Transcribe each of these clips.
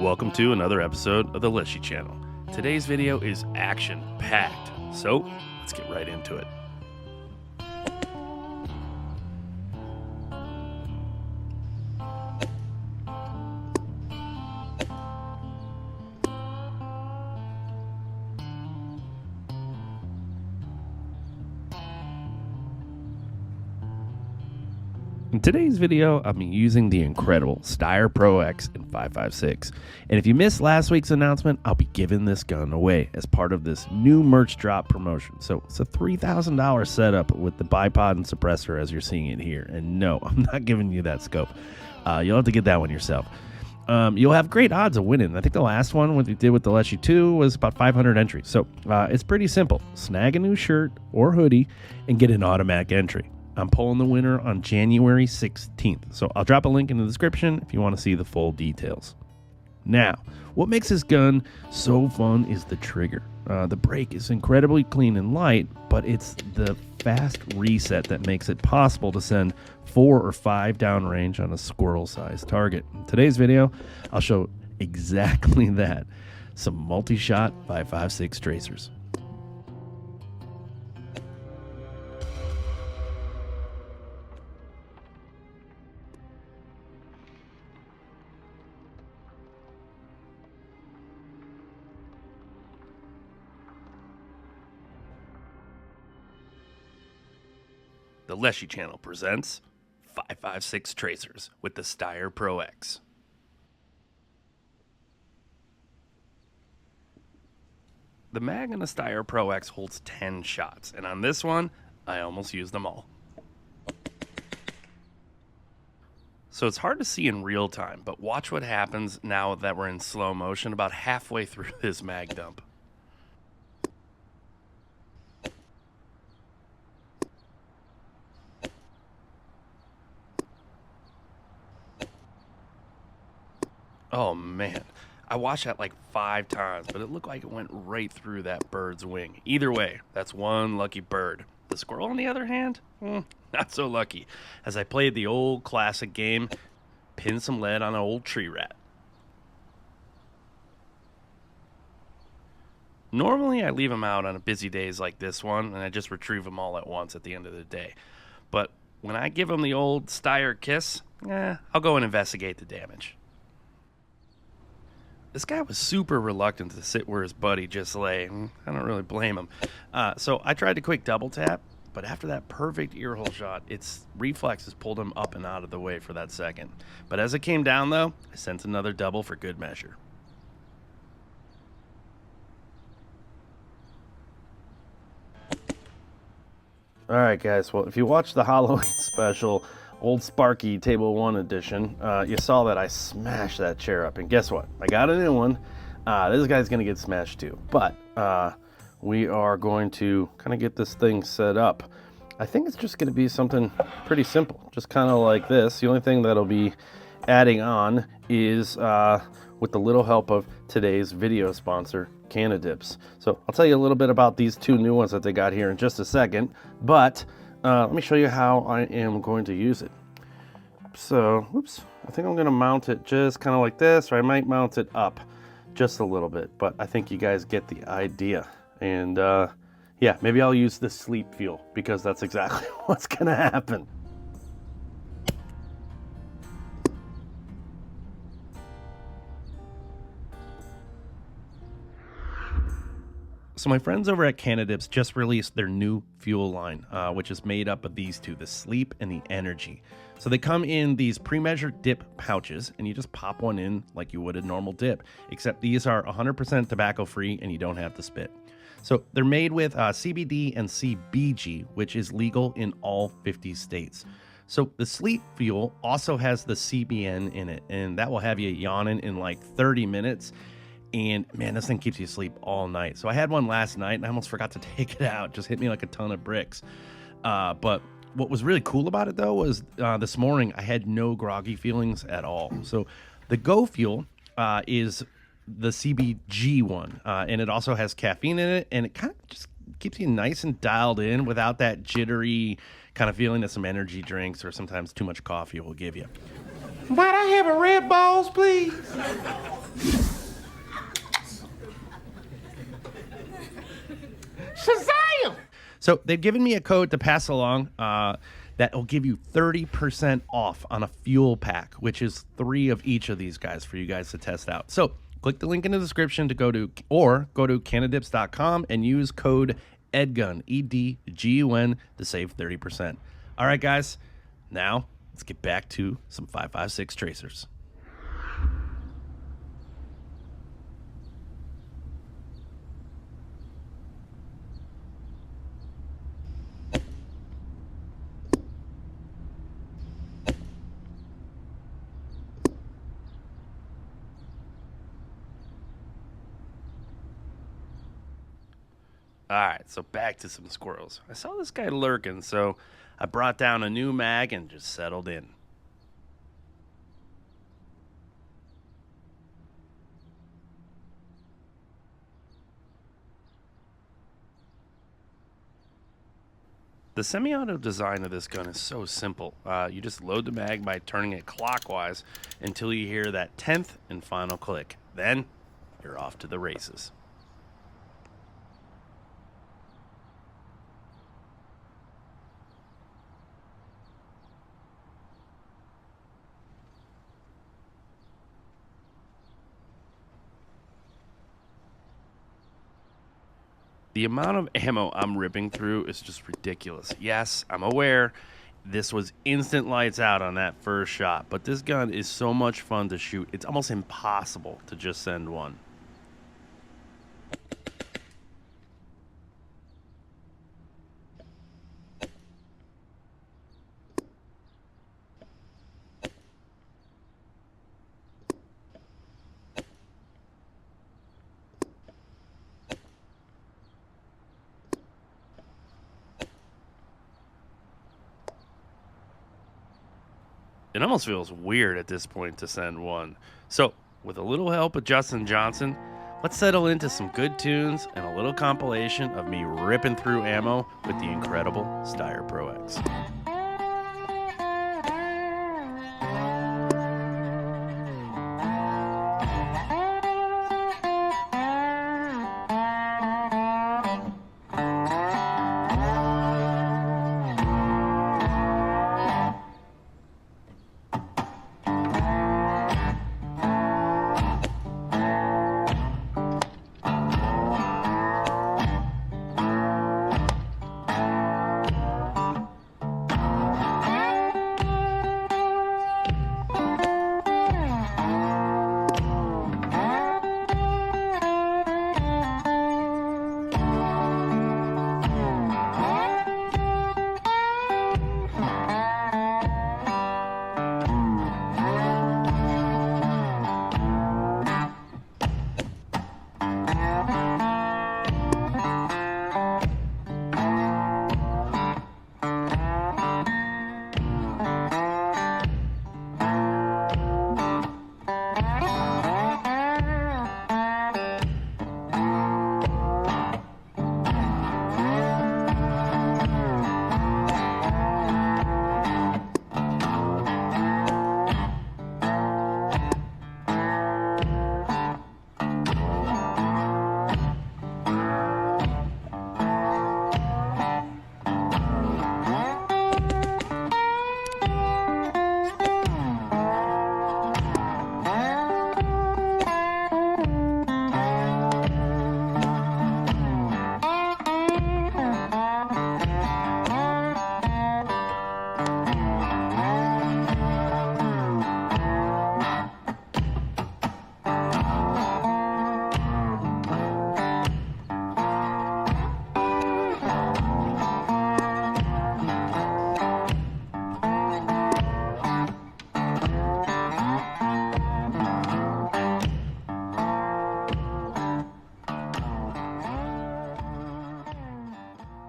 Welcome to another episode of the Leshiy channel. Today's video is action-packed, so let's get right into it. In today's video, I'll be using the incredible Steyr Pro X in 5.56. And if you missed last week's announcement, I'll be giving this gun away as part of this new merch drop promotion. So it's a $3,000 setup with the bipod and suppressor as you're seeing it here. And no, I'm not giving you that scope. You'll have to get that one yourself. You'll have great odds of winning. I think the last one we did with the Leshiy 2 was about 500 entries. So it's pretty simple. Snag a new shirt or hoodie and get an automatic entry. I'm pulling the winner on January 16th, so I'll drop a link in the description if you want to see the full details. Now, what makes this gun so fun is the trigger. The break is incredibly clean and light, but it's the fast reset that makes it possible to send 4 or 5 downrange on a squirrel-sized target. In today's video, I'll show exactly that. Some multi-shot 5.56 tracers. The Leshiy channel presents 5.56 tracers with the Steyr Pro X. The mag in the Steyr Pro X holds 10 shots, and on this one, I almost used them all. So it's hard to see in real time, but watch what happens now that we're in slow motion about halfway through this mag dump. Oh man, I watched that like 5 times, but it looked like it went right through that bird's wing. Either way, that's one lucky bird. The squirrel, on the other hand, not so lucky, as I played the old classic game, pin some lead on an old tree rat. Normally I leave them out on busy days like this one, and I just retrieve them all at once at the end of the day. But when I give them the old Steyr kiss, I'll go and investigate the damage. This guy was super reluctant to sit where his buddy just lay. I don't really blame him. So I tried to quick double tap, but after that perfect earhole shot, its reflexes pulled him up and out of the way for that second. But as it came down, though, I sent another double for good measure. All right, guys. Well, if you watched the Halloween special, Old Sparky Table 1 edition, you saw that I smashed that chair up, and guess what? I got a new one. This guy's gonna get smashed too, but we are going to kind of get this thing set up. I think it's just gonna be something pretty simple, just kind of like this. The only thing that'll be adding on is with the little help of today's video sponsor, Canadips. So I'll tell you a little bit about these 2 new ones that they got here in just a second, but let me show you how I am going to use it. So, I think I'm going to mount it just kind of like this, or I might mount it up just a little bit, but I think you guys get the idea. And yeah, maybe I'll use the sleep fuel because that's exactly what's going to happen. So my friends over at Canadips just released their new fuel line, which is made up of these 2, the Sleep and the Energy. So they come in these pre-measured dip pouches, and you just pop one in like you would a normal dip, except these are 100% tobacco-free, and you don't have to spit. So they're made with CBD and CBG, which is legal in all 50 states. So the Sleep fuel also has the CBN in it, and that will have you yawning in like 30 minutes. And man, this thing keeps you asleep all night. So I had one last night and I almost forgot to take it out. Just hit me like a ton of bricks. But what was really cool about it though was this morning I had no groggy feelings at all. So the Go Fuel is the CBG one, and it also has caffeine in it, and it kind of just keeps you nice and dialed in without that jittery kind of feeling that some energy drinks or sometimes too much coffee will give you. Might I have a Red Balls, please? Shazam! So they've given me a code to pass along that will give you 30% off on a fuel pack, which is 3 of each of these guys for you guys to test out. So click the link in the description to go to canadips.com and use code EDGUN, EDGUN, to save 30%. All right, guys, now let's get back to some 5.56 tracers. All right, so back to some squirrels. I saw this guy lurking, so I brought down a new mag and just settled in. The semi-auto design of this gun is so simple. You just load the mag by turning it clockwise until you hear that 10th and final click. Then you're off to the races. The amount of ammo I'm ripping through is just ridiculous. Yes, I'm aware this was instant lights out on that first shot, but this gun is so much fun to shoot, it's almost impossible to just send one. It almost feels weird at this point to send one. So, with a little help of Justin Johnson, let's settle into some good tunes and a little compilation of me ripping through ammo with the incredible Steyr Pro X.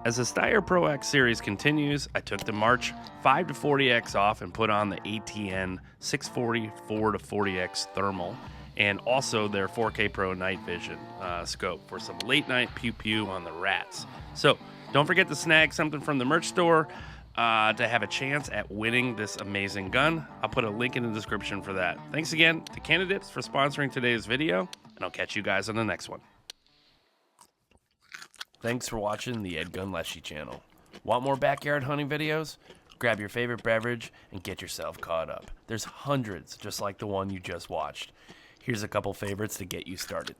As the Steyr Pro X series continues, I took the March 5 to 40X off and put on the ATN 640 4 to 40X thermal, and also their 4K Pro night vision scope for some late night pew pew on the rats. So don't forget to snag something from the merch store to have a chance at winning this amazing gun. I'll put a link in the description for that. Thanks again to Canadips for sponsoring today's video, and I'll catch you guys on the next one. Thanks for watching the EDgun Leshiy channel. Want more backyard hunting videos? Grab your favorite beverage and get yourself caught up. There's hundreds just like the one you just watched. Here's a couple favorites to get you started.